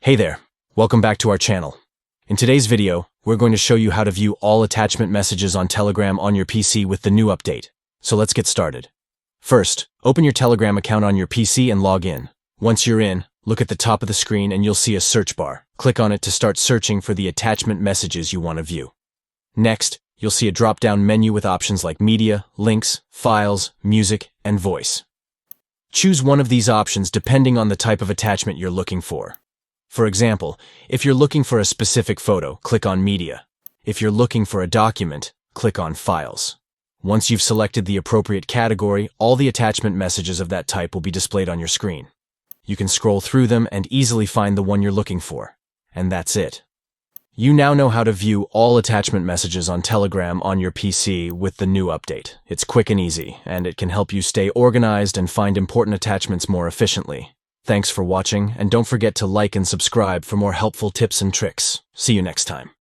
Hey there, welcome back to our channel. In today's video, we're going to show you how to view all attachment messages on Telegram on your PC with the new update. So let's get started. First, open your Telegram account on your PC and log in. Once you're in, look at the top of the screen and you'll see a search bar. Click on it to start searching for the attachment messages you want to view. Next, you'll see a drop-down menu with options like Media, Links, Files, Music, and Voice. Choose one of these options depending on the type of attachment you're looking for. For example, if you're looking for a specific photo, click on Media. If you're looking for a document, click on Files. Once you've selected the appropriate category, all the attachment messages of that type will be displayed on your screen. You can scroll through them and easily find the one you're looking for. And that's it. You now know how to view all attachment messages on Telegram on your PC with the new update. It's quick and easy, and it can help you stay organized and find important attachments more efficiently. Thanks for watching, and don't forget to like and subscribe for more helpful tips and tricks. See you next time.